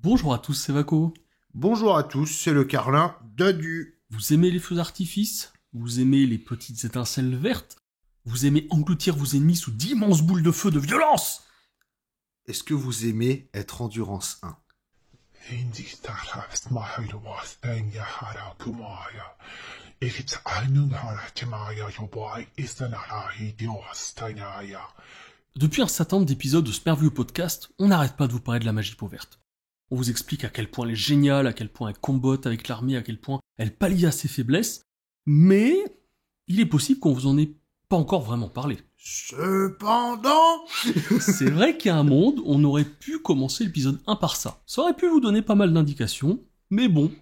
Bonjour à tous, c'est Vaco. Bonjour à tous, c'est le Carlin Dadu. Vous aimez les feux d'artifice? Vous aimez les petites étincelles vertes? Vous aimez engloutir vos ennemis sous d'immenses boules de feu de violence? Est-ce que vous aimez être Endurance 1? Depuis un certain nombre d'épisodes de ce merveilleux podcast, on n'arrête pas de vous parler de la magie peau verte. On vous explique à quel point elle est géniale, à quel point elle combotte avec l'armée, à quel point elle pallie à ses faiblesses, mais il est possible qu'on vous en ait pas encore vraiment parlé. Cependant, C'est vrai qu'il y a un monde, on aurait pu commencer l'épisode 1 par ça. Ça aurait pu vous donner pas mal d'indications, mais bon,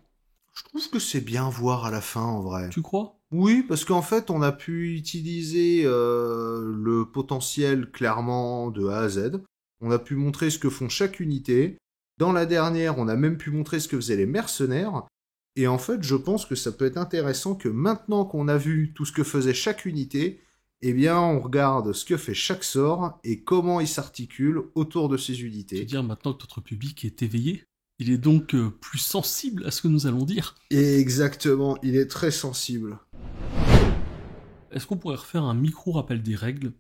je trouve que c'est bien voir à la fin en vrai. tu crois? Oui, parce qu'en fait, on a pu utiliser le potentiel clairement de A à Z. On a pu montrer ce que font chaque unité. Dans la dernière, on a même pu montrer ce que faisaient les mercenaires. Et en fait, je pense que ça peut être intéressant que maintenant qu'on a vu tout ce que faisait chaque unité, eh bien, on regarde ce que fait chaque sort et comment il s'articule autour de ces Tu veux unités. dire maintenant que notre public est éveillé? Il est donc plus sensible à ce que nous allons dire. Et exactement, il est très sensible. Est-ce qu'on pourrait refaire un micro-rappel des règles,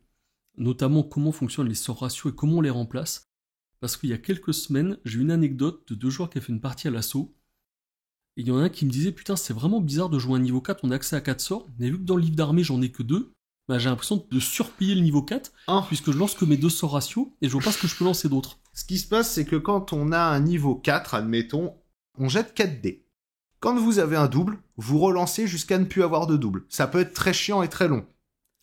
notamment comment fonctionnent les sorts ratios et comment on les remplace? Parce qu'il y a quelques semaines, j'ai eu une anecdote de deux joueurs qui ont fait une partie à l'assaut, et il y en a un qui me disait « Putain, c'est vraiment bizarre de jouer à un niveau 4, on a accès à 4 sorts, mais vu que dans le livre d'armée j'en ai que 2, bah, j'ai l'impression de surpayer le niveau 4, puisque je lance que mes 2 sorts ratios, et je vois pas ce que je peux lancer d'autres. » Ce qui se passe, c'est que quand on a un niveau 4, admettons, on jette 4 dés. Quand vous avez un double, vous relancez jusqu'à ne plus avoir de double. Ça peut être très chiant et très long.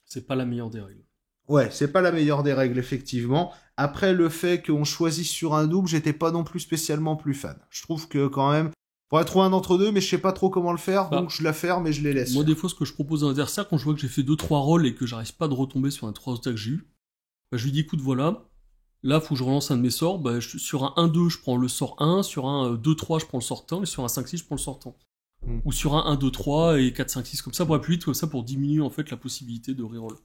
C'est pas la meilleure des règles. Ouais, c'est pas la meilleure des règles, effectivement. Après, le fait qu'on choisisse sur un double, j'étais pas non plus spécialement plus fan. Je trouve que, quand même, faudrait trouver un d'entre-deux, mais je sais pas trop comment le faire, Bah, donc je la ferme et je les laisse. Moi, des fois, ce que je propose à l'adversaire, quand je vois que j'ai fait 2-3 rolls et que j'arrive pas de retomber sur un 3 que j'ai eu, bah, je lui dis écoute, voilà, là, faut que je relance un de mes sorts, bah, sur un 1-2, je prends le sort 1, sur un 2-3, je prends le sort 1, et sur un 5-6, je prends le sort 1. Ou sur un 1-2-3 et 4-5-6, comme ça, pour aller plus vite, comme ça, pour diminuer, en fait, la possibilité de reroll.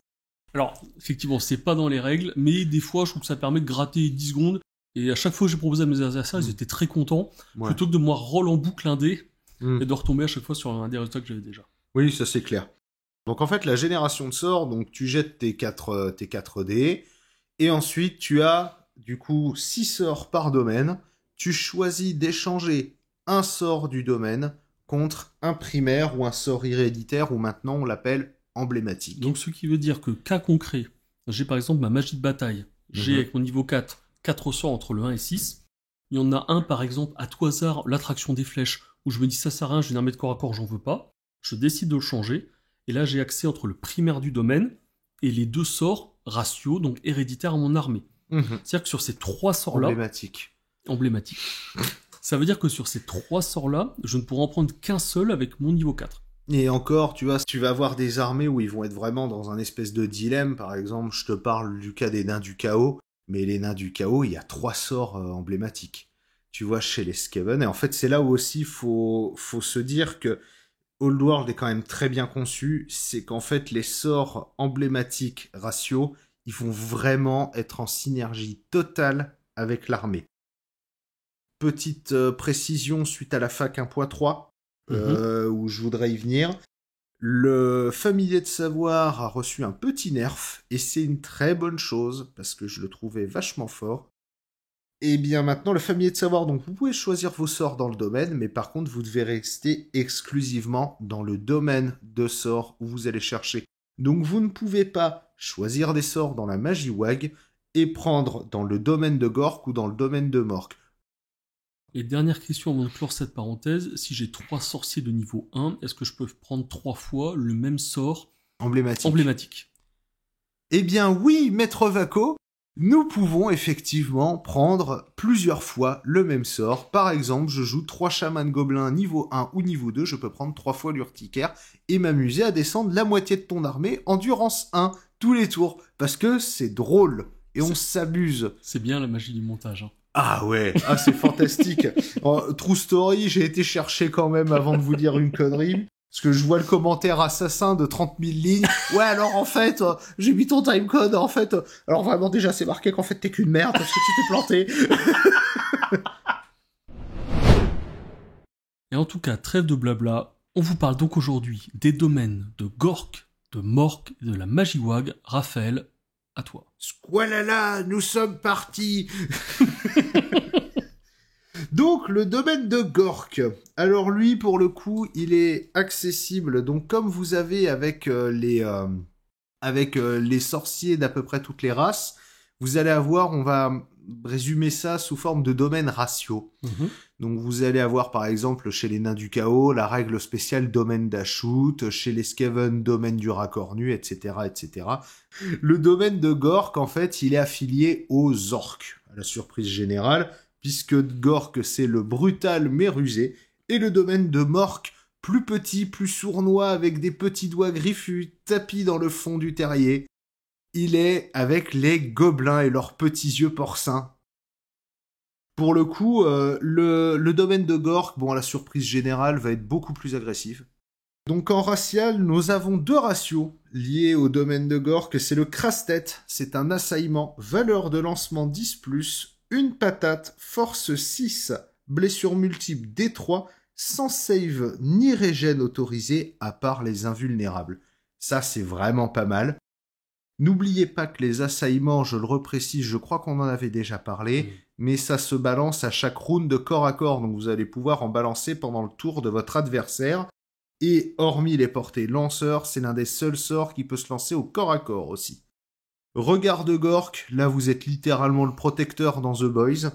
Alors, effectivement, c'est pas dans les règles, mais des fois, je trouve que ça permet de gratter 10 secondes, et à chaque fois que j'ai proposé à mes adversaires, ils étaient très contents, Ouais. plutôt que de moi roll en boucle un dé, Mm. et de retomber à chaque fois sur un des résultats que j'avais déjà. Oui, ça c'est clair. Donc en fait, la génération de sorts, donc tu jettes tes 4 dés, et ensuite tu as du coup 6 sorts par domaine. Tu choisis d'échanger un sort du domaine contre un primaire ou un sort héréditaire, ou maintenant on l'appelle emblématique. Donc, ce qui veut dire que, cas concret, j'ai par exemple ma magie de bataille, j'ai avec mon niveau 4, 4 sorts entre le 1 et 6. Il y en a un, par exemple, à tout hasard, l'attraction des flèches, où je me dis ça sert à rien, j'ai une armée de corps à corps, j'en veux pas. Je décide de le changer, et là j'ai accès entre le primaire du domaine et les 2 sorts ratio, donc héréditaires à mon armée. C'est-à-dire que sur ces 3 sorts-là, emblématiques, ça veut dire que sur ces 3 sorts-là, je ne pourrai en prendre qu'un seul avec mon niveau 4. Et encore, tu vois, tu vas avoir des armées où ils vont être vraiment dans un espèce de dilemme. Par exemple, je te parle du cas des nains du chaos, mais les nains du chaos, il y a 3 sorts emblématiques. Tu vois, chez les Skaven, et en fait, c'est là où aussi faut se dire que Old World est quand même très bien conçu, c'est qu'en fait, les sorts emblématiques ratio, ils vont vraiment être en synergie totale avec l'armée. Petite précision suite à la fac 1.3, où je voudrais y venir. Le familier de savoir a reçu un petit nerf, et c'est une très bonne chose, parce que je le trouvais vachement fort. Et bien maintenant, le familier de savoir, donc vous pouvez choisir vos sorts dans le domaine, mais par contre, vous devez rester exclusivement dans le domaine de sorts où vous allez chercher. Donc vous ne pouvez pas choisir des sorts dans la magie WAG et prendre dans le domaine de Gork ou dans le domaine de Mork. Et dernière question avant de clore cette parenthèse, si j'ai 3 sorciers de niveau 1, est-ce que je peux prendre 3 fois le même sort emblématique? Eh bien oui, Maître Vaco, nous pouvons effectivement prendre plusieurs fois le même sort. Par exemple, je joue 3 chamans gobelins niveau 1 ou niveau 2, je peux prendre 3 fois l'urticaire et m'amuser à descendre la moitié de ton armée endurance 1 tous les tours, parce que c'est drôle et on s'amuse. C'est bien la magie du montage, hein. Ah ouais, c'est fantastique. True story, j'ai été chercher quand même avant de vous dire une connerie. Parce que je vois le commentaire assassin de 30 000 lignes. Ouais, alors en fait, j'ai mis ton timecode, en fait. Alors vraiment, déjà, c'est marqué qu'en fait, t'es qu'une merde parce que tu t'es planté. Et en tout cas, trêve de blabla, on vous parle donc aujourd'hui des domaines de Gork, de Mork et de la Magiwag. Raphaël, à toi. Squalala, nous sommes partis. Donc, le domaine de Gork. Alors lui, pour le coup, il est accessible. Donc, comme vous avez avec les sorciers d'à peu près toutes les races, vous allez avoir, on va résumer ça sous forme de domaine ratio. Donc vous allez avoir par exemple chez les nains du chaos la règle spéciale domaine d'Ashut, chez les Skaven domaine du racornu, etc., etc. Le domaine de Gork, en fait, il est affilié aux orques, à la surprise générale, puisque Gork c'est le brutal mais rusé, et le domaine de Mork, plus petit, plus sournois, avec des petits doigts griffus, tapis dans le fond du terrier. Il est avec les gobelins et leurs petits yeux porcins. Pour le coup, le domaine de Gork, bon, à la surprise générale, va être beaucoup plus agressif. Donc en racial, nous avons 2 ratios liés au domaine de Gork. C'est le crasse-tête, c'est un assaillement, valeur de lancement 10+, une patate, force 6, blessure multiple D3, sans save ni régène autorisé, à part les invulnérables. Ça, c'est vraiment pas mal. N'oubliez pas que les assaillements, je le reprécise, je crois qu'on en avait déjà parlé, mais ça se balance à chaque round de corps à corps, donc vous allez pouvoir en balancer pendant le tour de votre adversaire. Et hormis les portées lanceurs, c'est l'un des seuls sorts qui peut se lancer au corps à corps aussi. Regard de Gork, là vous êtes littéralement le protecteur dans The Boys.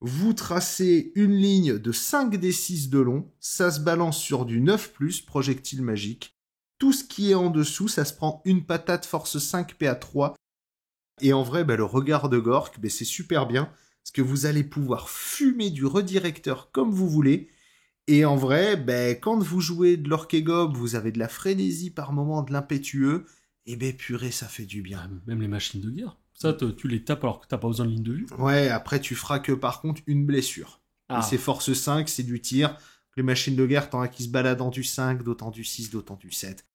Vous tracez une ligne de 5d6 de long, ça se balance sur du 9+, projectile magique. Tout ce qui est en dessous, ça se prend une patate force 5 PA3. Et en vrai, le regard de Gork, c'est super bien, parce que vous allez pouvoir fumer du redirecteur comme vous voulez. Et en vrai, quand vous jouez de l'orque et gob, vous avez de la frénésie par moment, de l'impétueux, et purée, ça fait du bien. Même les machines de guerre. Ça, tu les tapes alors que t'as pas besoin de ligne de vue. Ouais, après tu feras que par contre une blessure. Et c'est force 5, c'est du tir. Les machines de guerre, t'en as qui se baladent en du 5, d'autres en du 6, d'autres en du 7.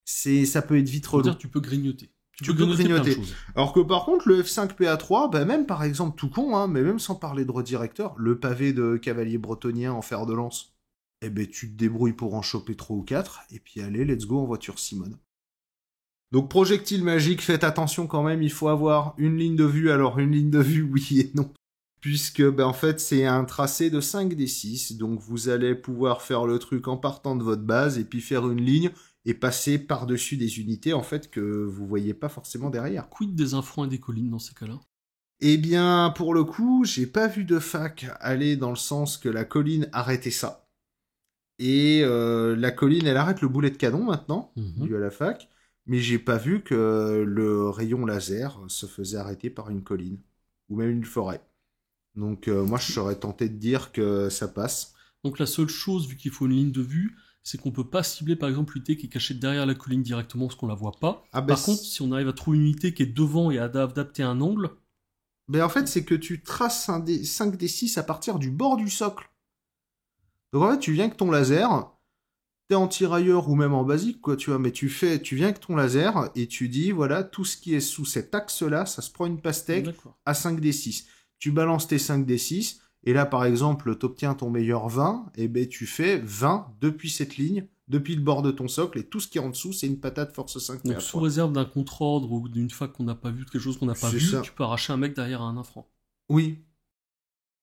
Ça peut être vite relou. C'est-à-dire tu peux grignoter. Tu peux grignoter. Alors que par contre, le F5PA3, même par exemple, tout con, mais même sans parler de redirecteur, le pavé de cavalier bretonien en fer de lance, tu te débrouilles pour en choper 3 ou 4, et puis allez, let's go en voiture Simone. Donc projectile magique, faites attention quand même, il faut avoir une ligne de vue, alors une ligne de vue, oui et non. Puisque, en fait, c'est un tracé de 5d6, donc vous allez pouvoir faire le truc en partant de votre base, et puis faire une ligne, et passer par-dessus des unités, en fait, que vous voyez pas forcément derrière. Quid des infrons et des collines dans ces cas-là ? Eh bien, pour le coup, j'ai pas vu de fac aller dans le sens que la colline arrêtait ça. Et la colline, elle arrête le boulet de canon maintenant, dû à la fac, mais j'ai pas vu que le rayon laser se faisait arrêter par une colline, ou même une forêt. Donc moi, je serais tenté de dire que ça passe. Donc la seule chose, vu qu'il faut une ligne de vue, c'est qu'on peut pas cibler par exemple l'unité qui est cachée derrière la colline directement parce qu'on la voit pas. Par contre, si on arrive à trouver une unité qui est devant et à adapter un angle... En fait, c'est que tu traces 5d6 à partir du bord du socle. Donc en fait, tu viens avec ton laser, t'es en tirailleur ou même en basique, quoi, tu vois, mais tu viens avec ton laser et tu dis, voilà, tout ce qui est sous cet axe-là, ça se prend une pastèque à 5d6. Tu balances tes 5d6, et là, par exemple, t'obtiens ton meilleur 20, et tu fais 20 depuis cette ligne, depuis le bord de ton socle, et tout ce qui est en dessous, c'est une patate force 5. Donc sous réserve d'un contre-ordre ou d'une fac qu'on n'a pas vu, de quelque chose qu'on n'a pas vu, tu peux arracher un mec derrière un infrant. Oui.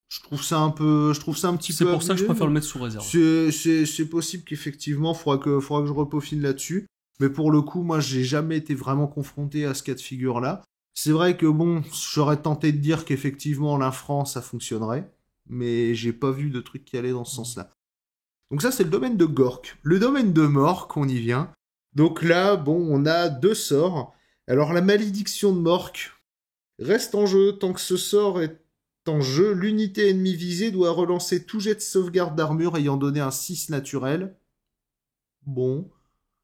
Je trouve ça un petit peu... C'est pour ça que je préfère le mettre sous réserve. C'est possible qu'effectivement, faudra que je repaufine là-dessus. Mais pour le coup, moi, j'ai jamais été vraiment confronté à ce cas de figure-là. C'est vrai que j'aurais tenté de dire qu'effectivement, l'infrant, ça fonctionnerait. Mais j'ai pas vu de truc qui allait dans ce sens-là. Donc ça, c'est le domaine de Gork. Le domaine de Mork, on y vient. Donc là, on a 2 sorts. Alors, la malédiction de Mork reste en jeu tant que ce sort est en jeu. L'unité ennemie visée doit relancer tout jet de sauvegarde d'armure ayant donné un 6 naturel.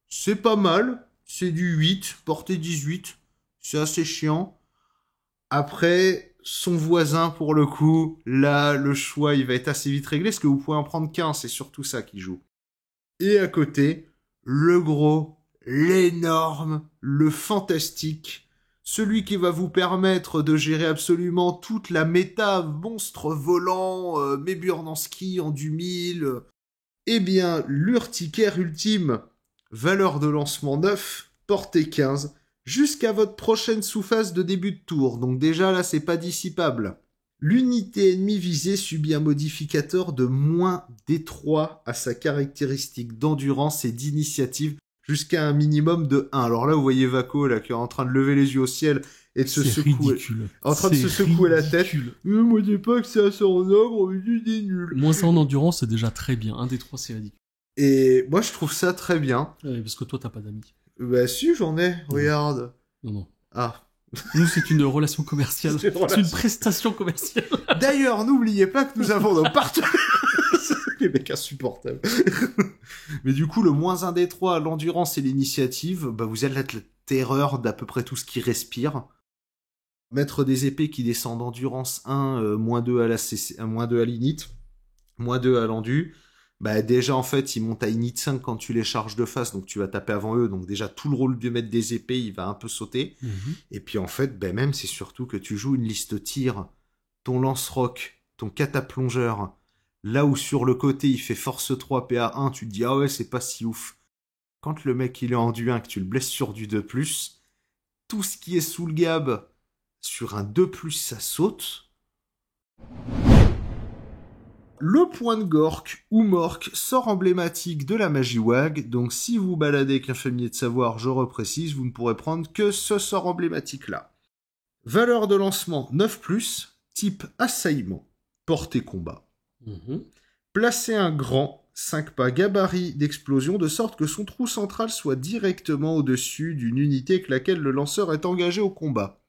C'est pas mal. C'est du 8, portée 18. C'est assez chiant. Après... Son voisin, pour le coup, là, le choix, il va être assez vite réglé, parce que vous pouvez en prendre qu'un, c'est surtout ça qui joue. Et à côté, le gros, l'énorme, le fantastique, celui qui va vous permettre de gérer absolument toute la méta monstre volant, Meburnanski en du 1000, Eh bien, l'urticaire ultime, valeur de lancement 9, portée 15, jusqu'à votre prochaine sous-phase de début de tour. Donc déjà là, c'est pas dissipable. L'unité ennemie visée subit un modificateur de moins D3 à sa caractéristique d'endurance et d'initiative jusqu'à un minimum de 1. Alors là, vous voyez Vako là, qui est en train de lever les yeux au ciel et de se secouer. Ridicule. En train de se secouer la tête. Moi, je dis pas que c'est assez en ogre, mais il est nul. Moins ça en endurance, c'est déjà très bien. Un des 3, c'est ridicule. Et moi, je trouve ça très bien. Parce que toi, t'as pas d'amis. Bah si, j'en ai, regarde. Non. Ah. Nous, c'est une relation commerciale. C'est une prestation commerciale. D'ailleurs, n'oubliez pas que nous avons nos partenaires. Les mecs insupportables. Mais du coup, le moins 1 des 3 à l'endurance et l'initiative, bah vous êtes la terreur d'à peu près tout ce qui respire. Mettre des épées qui descendent d'endurance 1, moins 2 à la CC, moins 2 à l'init, moins 2 à l'endu. Bah déjà en fait ils montent à init 5 quand tu les charges de face, donc tu vas taper avant eux, donc déjà tout le rôle de mettre des épées il va un peu sauter. Et puis en fait bah même c'est surtout que tu joues une liste tir, ton lance-roc, ton cataplongeur, là où sur le côté il fait force 3 PA1, tu te dis ah ouais c'est pas si ouf. Quand le mec il est en du 1 que tu le blesses sur du 2+, tout ce qui est sous le gab sur un 2+, ça saute. Le point de Gork ou Mork, sort emblématique de la magie WAG, donc si vous baladez avec l'infamie de savoir, je reprécise, vous ne pourrez prendre que ce sort emblématique-là. Valeur de lancement 9+, type assaillement, portée combat. Placez un grand 5 pas gabarit d'explosion de sorte que son trou central soit directement au-dessus d'une unité avec laquelle le lanceur est engagé au combat.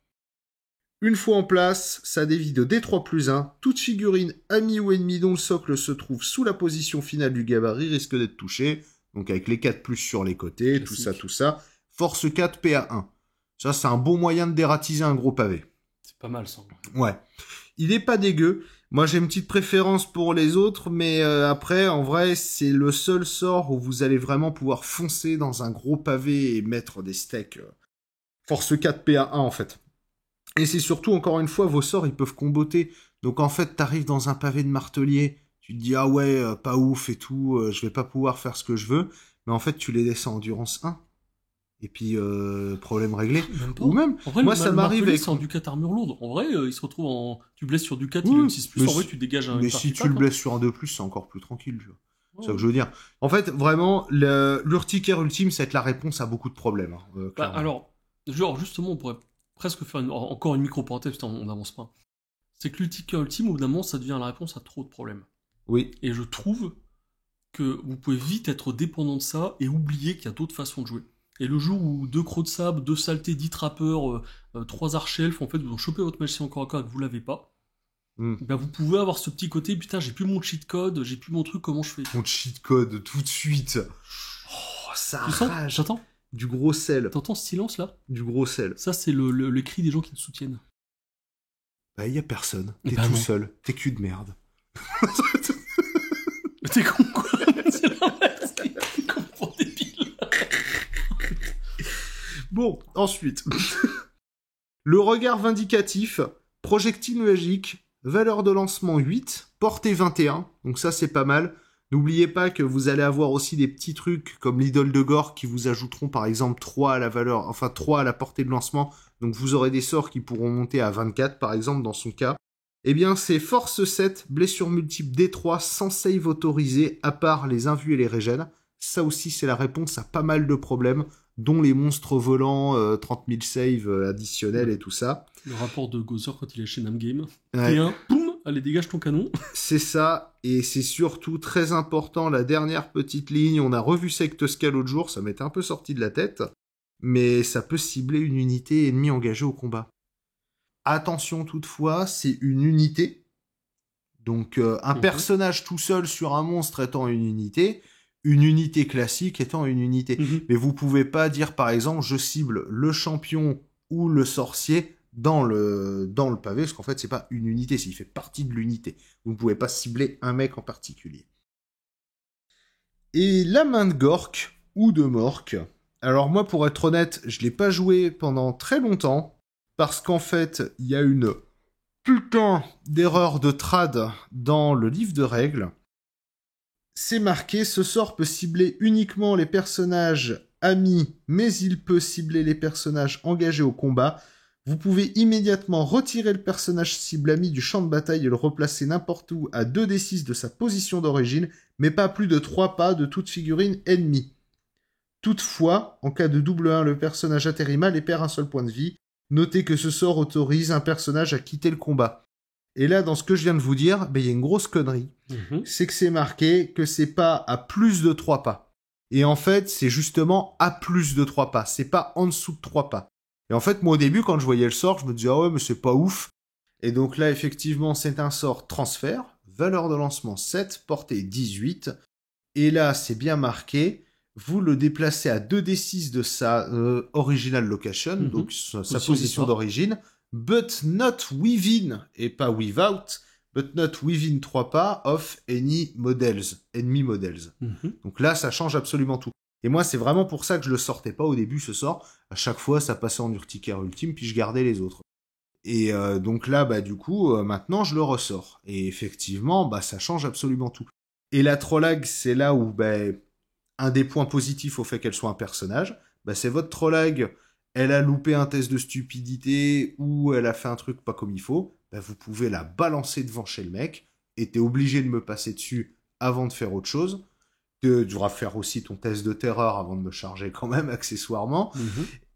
Une fois en place, ça dévie de D3+1, toute figurine amie ou ennemie dont le socle se trouve sous la position finale du gabarit risque d'être touchée, donc avec les 4+ sur les côtés, classique. tout ça. Force 4, PA1. Ça, c'est un bon moyen de dératiser un gros pavé. C'est pas mal, ça. Ouais. Il est pas dégueu. Moi, j'ai une petite préférence pour les autres, mais après, en vrai, c'est le seul sort où vous allez vraiment pouvoir foncer dans un gros pavé et mettre des steaks. Force 4, PA1, en fait. Et c'est surtout, encore une fois, vos sorts, ils peuvent comboter. Donc en fait, t'arrives dans un pavé de martelier, tu te dis, ah ouais, pas ouf et tout, je vais pas pouvoir faire ce que je veux. Mais en fait, tu les laisses en endurance 1. Et puis, problème réglé. Ou même, en vrai, moi, ça m'arrive avec... c'est en Ducat armure lourde. En vrai, il se retrouve en... Tu blesses sur Ducat, il a une 6+, en vrai, tu dégages un... Mais si tu le blesses sur un 2+, c'est encore plus tranquille, tu vois. C'est ça que je veux dire. En fait, vraiment, l'urticaire ultime, ça va être la réponse à beaucoup de problèmes. Alors, genre, justement, on pourrait presque faire encore une micro-parenthèse, putain, on n'avance pas. C'est que l'urticaire ultime, au bout d'un moment, ça devient la réponse à trop de problèmes. Oui. Et je trouve que vous pouvez vite être dépendant de ça et oublier qu'il y a d'autres façons de jouer. Et le jour où 2 crocs de sable, 2 saletés, 10 trappeurs, 3 archelfes, en fait, vous ont chopé votre magicien encore à corps et que vous l'avez pas, ben vous pouvez avoir ce petit côté, putain, j'ai plus mon cheat code, j'ai plus mon truc, comment je fais ? Mon cheat code, tout de suite. Oh, ça rage. J'entends ? Du gros sel. T'entends ce silence là ? Du gros sel. Ça, c'est le cri des gens qui te soutiennent. Bah, y a personne. T'es tout seul. T'es cul de merde. T'es con quoi ? C'est l'inverse. T'es con pour débile. Bon, ensuite. Le regard vindicatif. Projectile magique. Valeur de lancement 8. Portée 21. Donc ça, c'est pas mal. N'oubliez pas que vous allez avoir aussi des petits trucs comme l'idole de Gork qui vous ajouteront par exemple 3 à la valeur, enfin 3 à la portée de lancement. Donc vous aurez des sorts qui pourront monter à 24 par exemple dans son cas. Eh bien c'est force 7, blessure multiple D3 sans save autorisé à part les invus et les régènes. Ça aussi c'est la réponse à pas mal de problèmes, dont les monstres volants, 30 000 saves additionnels et tout ça. Le rapport de Gozer quand il est chez Namgame. Ouais. T1, boum, allez dégage ton canon. C'est ça, et c'est surtout très important, la dernière petite ligne, on a revu Sectosca l'autre jour, ça m'était un peu sorti de la tête, mais ça peut cibler une unité ennemie engagée au combat. Attention toutefois, c'est une unité, donc un personnage tout seul sur un monstre étant une unité classique étant une unité. Mais vous pouvez pas dire par exemple, je cible le champion ou le sorcier dans le pavé, parce qu'en fait, c'est pas une unité, il fait partie de l'unité. Vous ne pouvez pas cibler un mec en particulier. Et la main de Gork, ou de Mork, alors moi, pour être honnête, je l'ai pas joué pendant très longtemps, parce qu'en fait, il y a une putain d'erreur de trad dans le livre de règles. c'est marqué, ce sort peut cibler uniquement les personnages amis, mais il peut cibler les personnages engagés au combat. Vous pouvez immédiatement retirer le personnage cible ami du champ de bataille et le replacer n'importe où à 2d6 de sa position d'origine, mais pas plus de 3 pas de toute figurine ennemie. Toutefois, en cas de double 1, le personnage atterrit mal et perd un seul point de vie. Notez que ce sort autorise un personnage à quitter le combat. Et là, dans ce que je viens de vous dire, il y a une grosse connerie. C'est que c'est marqué que c'est pas à plus de 3 pas. Et en fait, c'est justement à plus de 3 pas. C'est pas en dessous de 3 pas. Et en fait, moi, au début, quand je voyais le sort, je me disais, ah ouais, mais c'est pas ouf. Et donc là, effectivement, c'est un sort transfert. Valeur de lancement 7, portée 18. Et là, c'est bien marqué. Vous le déplacez à 2d6 de sa original location, donc sa position d'origine, but not within, et pas without, but not within 3 pas of enemy models. Donc là, ça change absolument tout. Et moi, c'est vraiment pour ça que je le sortais pas au début, ce sort. À chaque fois, ça passait en urticaire ultime, puis je gardais les autres. Et donc là, du coup, maintenant, je le ressors. Et effectivement, ça change absolument tout. Et la Trollag, c'est là où, un des points positifs au fait qu'elle soit un personnage, c'est votre Trollag, elle a loupé un test de stupidité ou elle a fait un truc pas comme il faut, vous pouvez la balancer devant chez le mec et t'es obligé de me passer dessus avant de faire autre chose. Tu devras faire aussi ton test de terreur avant de me charger quand même, accessoirement.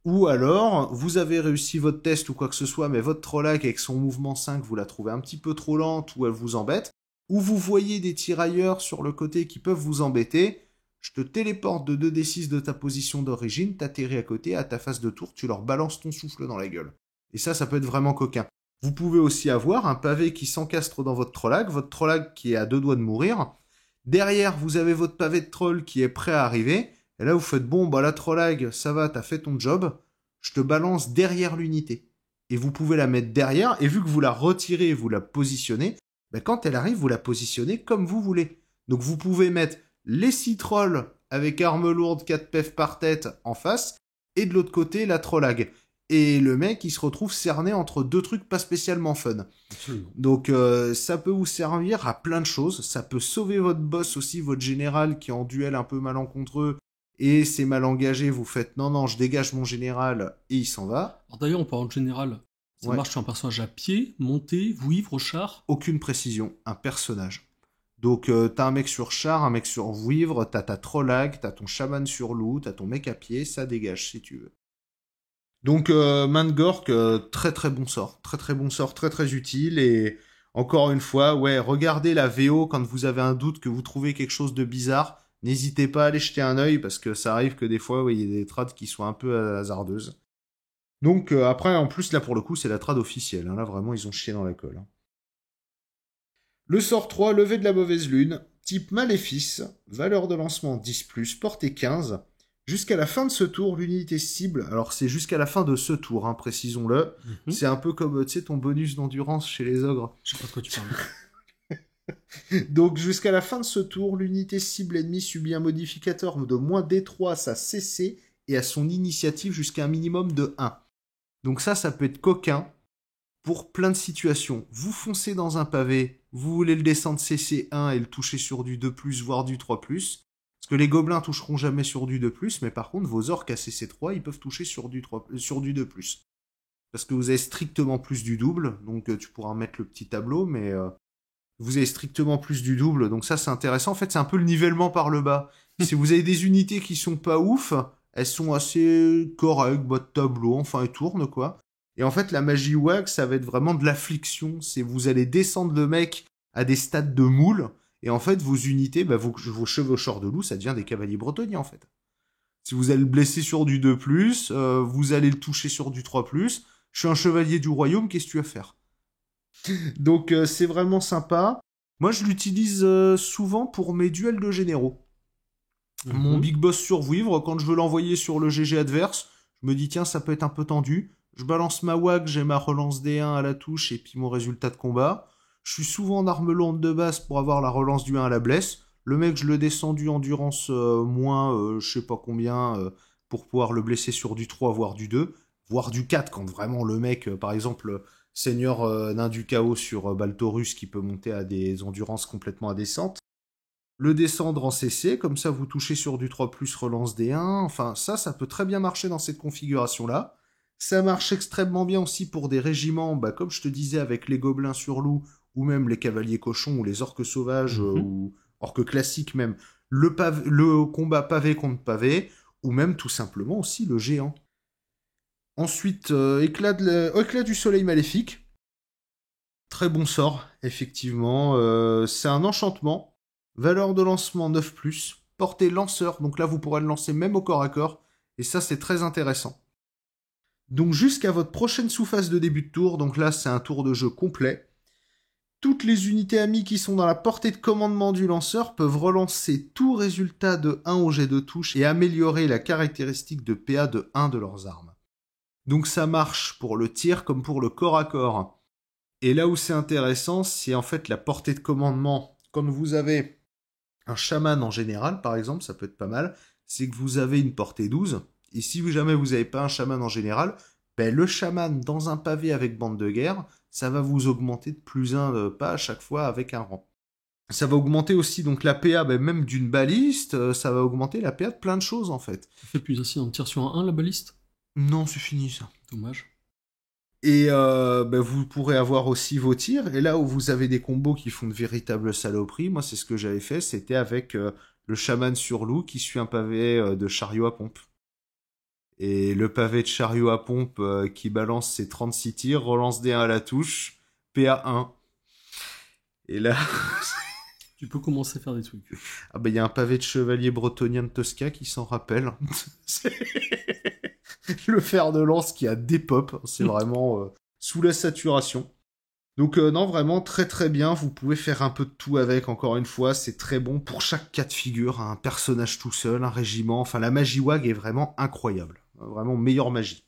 Ou alors, vous avez réussi votre test ou quoi que ce soit, mais votre Trollag avec son mouvement 5, vous la trouvez un petit peu trop lente ou elle vous embête, ou vous voyez des tirailleurs sur le côté qui peuvent vous embêter. Je te téléporte de 2d6 de ta position d'origine, t'atterris à côté, à ta phase de tour, tu leur balances ton souffle dans la gueule. Et ça peut être vraiment coquin. Vous pouvez aussi avoir un pavé qui s'encastre dans votre Trollag qui est à 2 doigts de mourir. Derrière, vous avez votre pavé de troll qui est prêt à arriver. Et là, vous faites, la Trollag, ça va, t'as fait ton job. Je te balance derrière l'unité. Et vous pouvez la mettre derrière, et vu que vous la retirez et vous la positionnez, quand elle arrive, vous la positionnez comme vous voulez. Donc vous pouvez mettre les 6 trolls avec arme lourde, 4 pef par tête en face, et de l'autre côté, la Trollag. Et le mec, il se retrouve cerné entre 2 trucs pas spécialement fun. Absolument. Donc ça peut vous servir à plein de choses. Ça peut sauver votre boss aussi, votre général qui est en duel un peu malencontreux, et c'est mal engagé, vous faites non, je dégage mon général, et il s'en va. Alors d'ailleurs, en parlant de général, ça marche sur un personnage à pied, monté, vouivre, char? Aucune précision, un personnage. Donc t'as un mec sur char, un mec sur vouivre, t'as ta Trollag, t'as ton chaman sur loup, t'as ton mec à pied, ça dégage si tu veux. Donc Mangork, très très bon sort, très très utile, et encore une fois, regardez la VO quand vous avez un doute, que vous trouvez quelque chose de bizarre, n'hésitez pas à aller jeter un œil, parce que ça arrive que des fois, il y a des trades qui sont un peu hasardeuses. Donc après, en plus, là pour le coup, c'est la trad officielle, là vraiment, ils ont chié dans la colle. Le sort 3, levé de la mauvaise lune, type maléfice, valeur de lancement 10+, portée 15. Jusqu'à la fin de ce tour, l'unité cible, alors c'est jusqu'à la fin de ce tour, précisons-le, c'est un peu comme, ton bonus d'endurance chez les ogres. Je sais pas de quoi tu parles. Donc jusqu'à la fin de ce tour, l'unité cible ennemie subit un modificateur de moins D3 à sa CC et à son initiative jusqu'à un minimum de 1. Donc ça peut être coquin pour plein de situations. Vous foncez dans un pavé, vous voulez le descendre CC1 et le toucher sur du 2+, voire du 3+. Parce que les gobelins toucheront jamais sur du 2+, mais par contre, vos orques à CC3, ils peuvent toucher sur du 2+. Parce que vous avez strictement plus du double, donc tu pourras mettre le petit tableau, mais vous avez strictement plus du double, donc ça c'est intéressant. En fait, c'est un peu le nivellement par le bas. Si vous avez des unités qui sont pas ouf, elles sont assez correctes, bas de tableau, enfin elles tournent quoi. Et en fait, la magie WAG, ça va être vraiment de l'affliction. C'est vous allez descendre le mec à des stades de moule, et en fait, vos unités, vos chevaucheurs de loup, ça devient des cavaliers bretonniers, en fait. Si vous allez le blesser sur du 2+, vous allez le toucher sur du 3+, je suis un chevalier du royaume, qu'est-ce que tu vas faire? Donc, c'est vraiment sympa. Moi, je l'utilise souvent pour mes duels de généraux. Mon big boss survivre, quand je veux l'envoyer sur le GG adverse, je me dis, tiens, ça peut être un peu tendu. Je balance ma WAG, j'ai ma relance D1 à la touche et puis mon résultat de combat. Je suis souvent en arme lourde de base pour avoir la relance du 1 à la blesse. Le mec, je le descends du endurance moins, je sais pas combien, pour pouvoir le blesser sur du 3, voire du 2, voire du 4, quand vraiment le mec, par exemple, seigneur nain du chaos sur Baltorus, qui peut monter à des endurances complètement indécentes. le descendre en CC, comme ça vous touchez sur du 3+, relance D1, enfin ça peut très bien marcher dans cette configuration-là. Ça marche extrêmement bien aussi pour des régiments, comme je te disais, avec les gobelins sur loup, ou même les cavaliers cochons, ou les orques sauvages, ou orques classiques même, le combat pavé contre pavé, ou même tout simplement aussi le géant. Ensuite, éclat du soleil maléfique. Très bon sort, effectivement. C'est un enchantement. Valeur de lancement 9+, portée lanceur, donc là vous pourrez le lancer même au corps à corps, et ça c'est très intéressant. Donc jusqu'à votre prochaine sous-phase de début de tour, donc là c'est un tour de jeu complet, toutes les unités amies qui sont dans la portée de commandement du lanceur peuvent relancer tout résultat de 1 au jet de touche et améliorer la caractéristique de PA de 1 de leurs armes. Donc ça marche pour le tir comme pour le corps à corps. Et là où c'est intéressant, c'est en fait la portée de commandement. Quand vous avez un chaman en général, par exemple, ça peut être pas mal, c'est que vous avez une portée 12, et si jamais vous n'avez pas un chaman en général, le chaman dans un pavé avec bande de guerre, ça va vous augmenter de +1 de pas à chaque fois avec un rang. Ça va augmenter aussi donc la PA même d'une baliste, ça va augmenter la PA de plein de choses en fait. Ça fait plus ainsi, on tire sur un 1 la baliste? Non, c'est fini ça. Dommage. Et vous pourrez avoir aussi vos tirs, et là où vous avez des combos qui font de véritables saloperies, moi c'est ce que j'avais fait, c'était avec le chaman sur loup qui suit un pavé de chariot à pompe. Et le pavé de chariot à pompe qui balance ses 36 tirs, relance D1 à la touche, PA 1. Et là... Tu peux commencer à faire des trucs. Ah il y a un pavé de chevalier bretonien de Tosca qui s'en rappelle. Le fer de lance qui a des pops, c'est vraiment sous la saturation. Donc non, vraiment très très bien, vous pouvez faire un peu de tout avec, encore une fois, c'est très bon pour chaque cas de figure, un personnage tout seul, un régiment, enfin la magie WAG est vraiment incroyable, vraiment meilleure magie.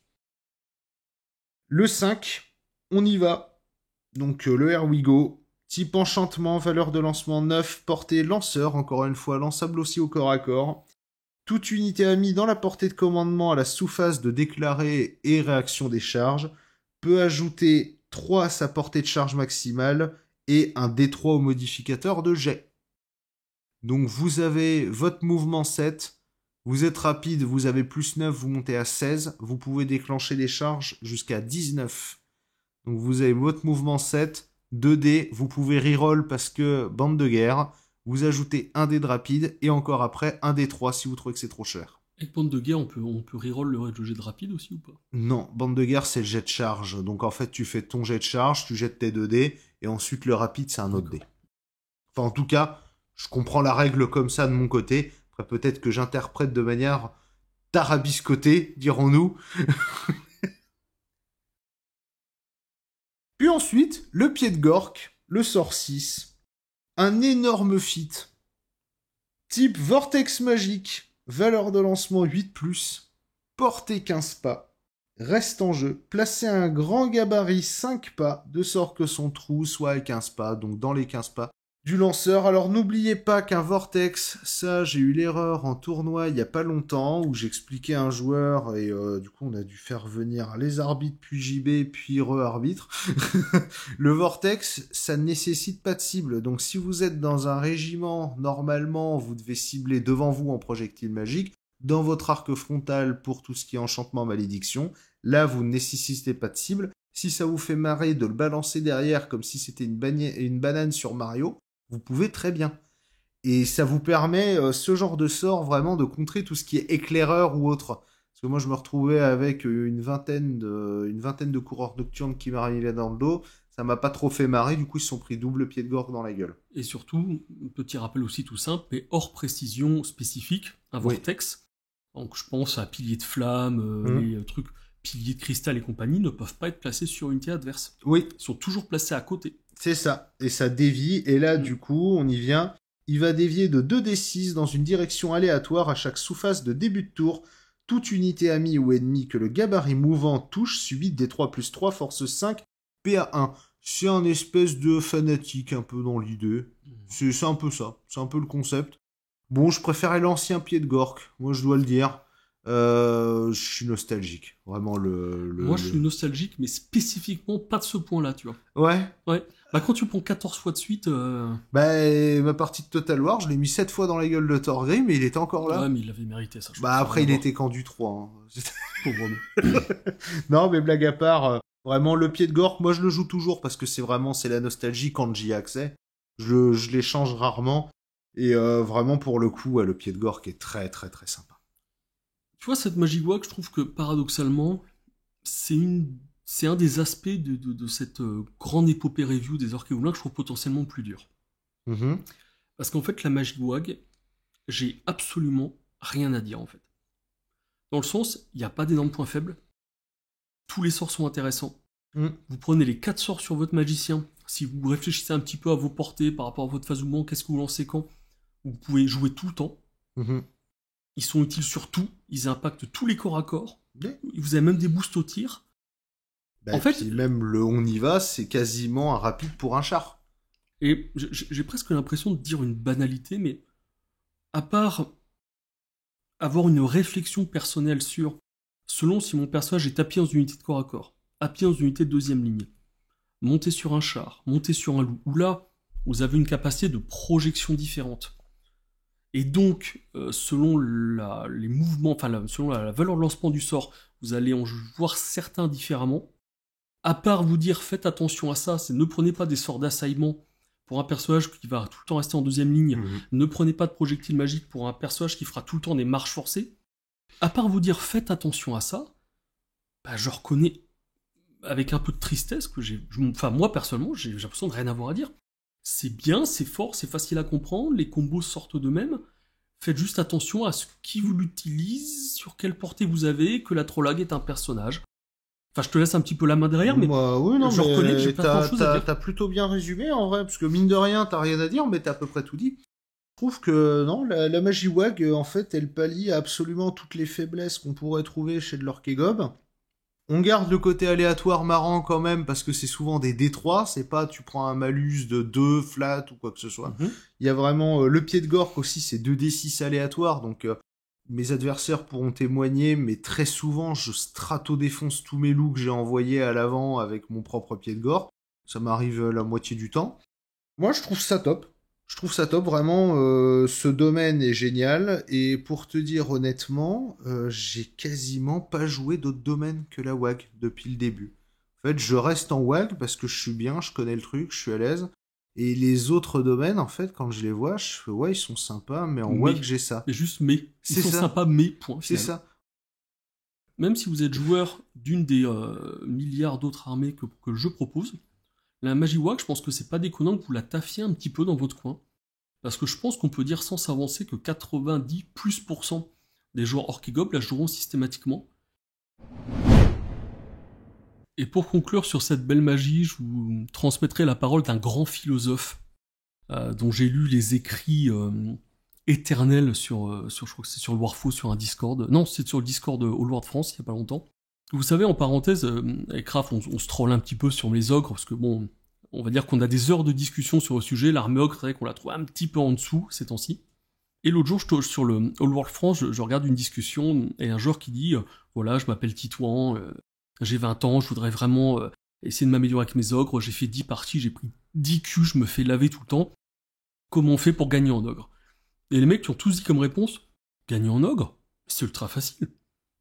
Le 5, on y va, donc le Here We Go, type enchantement, valeur de lancement 9, portée lanceur, encore une fois, lançable aussi au corps à corps. Toute unité amie dans la portée de commandement à la sous-phase de déclarer et réaction des charges peut ajouter 3 à sa portée de charge maximale et un D3 au modificateur de jet. Donc vous avez votre mouvement 7, vous êtes rapide, vous avez +9, vous montez à 16, vous pouvez déclencher des charges jusqu'à 19. Donc vous avez votre mouvement 7, 2D, vous pouvez reroll parce que bande de guerre, vous ajoutez un dé de rapide, et encore après, un dé 3 si vous trouvez que c'est trop cher. Avec bande de guerre, on peut reroll le jet de rapide aussi ou pas? Non, bande de guerre, c'est le jet de charge. Donc en fait, tu fais ton jet de charge, tu jettes tes 2 dés, et ensuite le rapide, c'est un autre dé. Enfin, en tout cas, je comprends la règle comme ça de mon côté. Après, peut-être que j'interprète de manière tarabiscotée, dirons-nous. Puis ensuite, le pied de Gork, le sort 6. Un énorme feat. Type vortex magique. Valeur de lancement 8+. Portée 15 pas. Reste en jeu. Placez un grand gabarit 5 pas, de sorte que son trou soit à 15 pas, donc dans les 15 pas du lanceur. Alors n'oubliez pas qu'un vortex, ça j'ai eu l'erreur en tournoi il y a pas longtemps, où j'expliquais à un joueur, et du coup on a dû faire venir les arbitres, puis JB, puis re-arbitre. Le vortex, ça ne nécessite pas de cible, donc si vous êtes dans un régiment, normalement vous devez cibler devant vous en projectile magique, dans votre arc frontal pour tout ce qui est enchantement malédiction, là vous ne nécessitez pas de cible. Si ça vous fait marrer de le balancer derrière comme si c'était une banane sur Mario, vous pouvez très bien. Et ça vous permet, ce genre de sort, vraiment de contrer tout ce qui est éclaireur ou autre. Parce que moi, je me retrouvais avec une vingtaine de coureurs nocturnes qui m'arrivaient dans le dos. Ça m'a pas trop fait marrer, du coup, ils se sont pris double pied de gorge dans la gueule. Et surtout, petit rappel aussi tout simple, mais hors précision spécifique, un vortex. Donc je pense à piliers de flamme, les trucs, piliers de cristal et compagnie, ne peuvent pas être placés sur une unité adverse. Oui. Ils sont toujours placés à côté. C'est ça. Et ça dévie. Et là, du coup, on y vient. Il va dévier de 2d6 dans une direction aléatoire à chaque sous-phase de début de tour. Toute unité amie ou ennemie que le gabarit mouvant touche subit D3+3 force 5 PA1. C'est un espèce de fanatique un peu dans l'idée. C'est un peu ça. C'est un peu le concept. Bon, je préférais l'ancien pied de Gork. Moi, je dois le dire. Je suis nostalgique. Vraiment Moi, je suis nostalgique, mais spécifiquement pas de ce point-là, tu vois. Ouais. Ouais. Bah, quand tu prends 14 fois de suite... Bah, ma partie de Total War, je l'ai mis 7 fois dans la gueule de Thorgrim, mais il était encore là. Ouais, mais il avait mérité ça. Bah, après, il était qu'en du 3. Hein. Pauvre homme. Non, mais blague à part, vraiment, le pied de Gork, moi, je le joue toujours parce que c'est la nostalgie quand j'y ai accès. Je les change rarement. Et vraiment, pour le coup, le pied de Gork est très, très, très sympa. Tu vois, cette Magiwag, je trouve que, paradoxalement, c'est un des aspects de cette grande épopée review des Orques et Gobelins que je trouve potentiellement plus dur. Mm-hmm. Parce qu'en fait, la Magiwag, j'ai absolument rien à dire, en fait. Dans le sens, il n'y a pas d'énormes points faibles. Tous les sorts sont intéressants. Vous prenez les 4 sorts sur votre magicien. Si vous réfléchissez un petit peu à vos portées par rapport à votre phase mouvement, qu'est-ce que vous lancez quand, vous pouvez jouer tout le temps. Mm-hmm. Ils sont utiles sur tout. Ils impactent tous les corps à corps. Ouais. Vous avez même des boosts au tir. Bah, en fait, même le on y va, c'est quasiment un rapide pour un char. Et j'ai presque l'impression de dire une banalité, mais à part avoir une réflexion personnelle sur, selon si mon personnage est appuyé dans une unité de corps à corps, appuyé dans une unité de deuxième ligne, monté sur un char, monté sur un loup, où là, vous avez une capacité de projection différente. Et donc, selon les mouvements, selon la valeur de lancement du sort, vous allez en voir certains différemment. À part vous dire, faites attention à ça, c'est ne prenez pas des sorts d'assaillement pour un personnage qui va tout le temps rester en deuxième ligne, ne prenez pas de projectiles magiques pour un personnage qui fera tout le temps des marches forcées. À part vous dire, faites attention à ça, bah, je reconnais avec un peu de tristesse que moi personnellement, j'ai l'impression de rien avoir à dire. C'est bien, c'est fort, c'est facile à comprendre, les combos sortent d'eux-mêmes. Faites juste attention à ce qui vous l'utilise, sur quelle portée vous avez, que la Trollag est un personnage. Enfin, je te laisse un petit peu la main derrière, mais oui, non, je reconnais que j'ai pas grand-chose à dire. T'as plutôt bien résumé, en vrai, parce que mine de rien, t'as rien à dire, mais t'as à peu près tout dit. Je trouve que, non, la Magiwag, en fait, elle pallie absolument toutes les faiblesses qu'on pourrait trouver chez de l'Orque et Gob. On garde le côté aléatoire marrant quand même, parce que c'est souvent des D3, c'est pas tu prends un malus de 2 flat ou quoi que ce soit. Il y a vraiment le pied de Gork aussi, c'est 2d6 aléatoire, donc mes adversaires pourront témoigner, mais très souvent je strato-défonce tous mes loups que j'ai envoyés à l'avant avec mon propre pied de Gork. Ça m'arrive la moitié du temps. Moi je trouve ça top. Je trouve ça top, vraiment, ce domaine est génial, et pour te dire honnêtement, j'ai quasiment pas joué d'autres domaines que la WAG depuis le début. En fait, je reste en WAG parce que je suis bien, je connais le truc, je suis à l'aise, et les autres domaines, en fait, quand je les vois, je fais, ouais, ils sont sympas, mais en WAG, j'ai ça. Mais juste mais. Ils sont sympas, mais point. C'est ça. Même si vous êtes joueur d'une des milliards d'autres armées que le jeu propose, la Magiwag, je pense que c'est pas déconnant que vous la taffiez un petit peu dans votre coin. Parce que je pense qu'on peut dire sans s'avancer que 90% des joueurs Orques et Gob la joueront systématiquement. Et pour conclure sur cette belle magie, je vous transmettrai la parole d'un grand philosophe dont j'ai lu les écrits éternels sur je crois que c'est sur le Warfo, sur un Discord. Non, c'est sur le Discord All World France, il y a pas longtemps. Vous savez, en parenthèse, avec Raph, on se troll un petit peu sur les ogres, parce que bon, on va dire qu'on a des heures de discussion sur le sujet. L'armée ogre, c'est vrai qu'on la trouve un petit peu en dessous ces temps-ci. Et l'autre jour, sur le All World France, je regarde une discussion, et un joueur qui dit voilà, je m'appelle Titouan, j'ai 20 ans, je voudrais vraiment essayer de m'améliorer avec mes ogres, j'ai fait 10 parties, j'ai pris 10 culs, je me fais laver tout le temps. Comment on fait pour gagner en ogre? Et les mecs qui ont tous dit comme réponse, gagner en ogre? C'est ultra facile.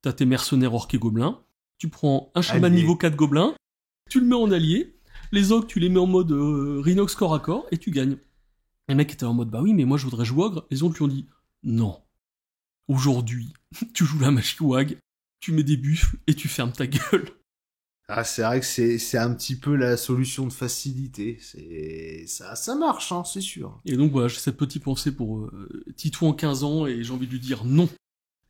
T'as tes mercenaires orques et gobelins, tu prends un chaman niveau 4 gobelins, tu le mets en allié, les ogres tu les mets en mode Rhinox corps à corps, et tu gagnes. Les mecs étaient en mode bah oui mais moi je voudrais jouer ogre, les autres lui ont dit non. Aujourd'hui, tu joues la Magiwag, tu mets des buffles et tu fermes ta gueule. Ah, c'est vrai que c'est un petit peu la solution de facilité. Ça marche, hein, c'est sûr. Et donc voilà, j'ai cette petite pensée pour Titouan 15 ans et j'ai envie de lui dire non.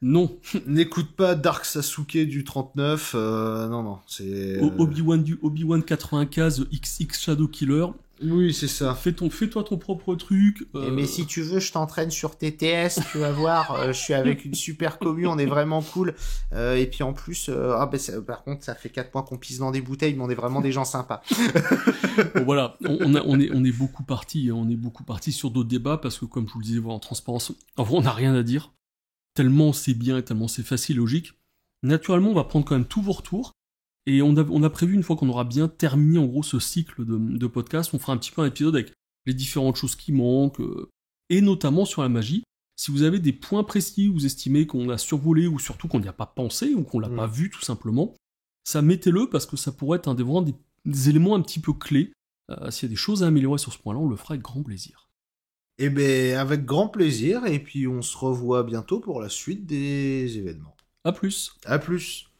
Non. N'écoute pas Dark Sasuke du 39, non, c'est... Obi-Wan 95, XX Shadow Killer. Oui, c'est ça. Fais-toi ton propre truc. Mais si tu veux, je t'entraîne sur TTS, tu vas voir, je suis avec une super commu, on est vraiment cool. Et puis en plus, par contre, ça fait 4 mois qu'on pisse dans des bouteilles, mais on est vraiment des gens sympas. Bon, voilà, on est beaucoup parti sur d'autres débats, parce que comme je vous le disais, voilà, en transparence, en vrai, on n'a rien à dire. Tellement c'est bien et tellement c'est facile, logique. Naturellement, on va prendre quand même tous vos retours. Et on a prévu, une fois qu'on aura bien terminé en gros ce cycle de podcast, on fera un petit peu un épisode avec les différentes choses qui manquent, et notamment sur la magie. Si vous avez des points précis où vous estimez qu'on a survolé, ou surtout qu'on n'y a pas pensé, ou qu'on l'a pas vu tout simplement, ça mettez-le, parce que ça pourrait être vraiment des éléments un petit peu clés. S'il y a des choses à améliorer sur ce point-là, on le fera avec grand plaisir. Eh ben, avec grand plaisir, et puis on se revoit bientôt pour la suite des événements. À plus. À plus.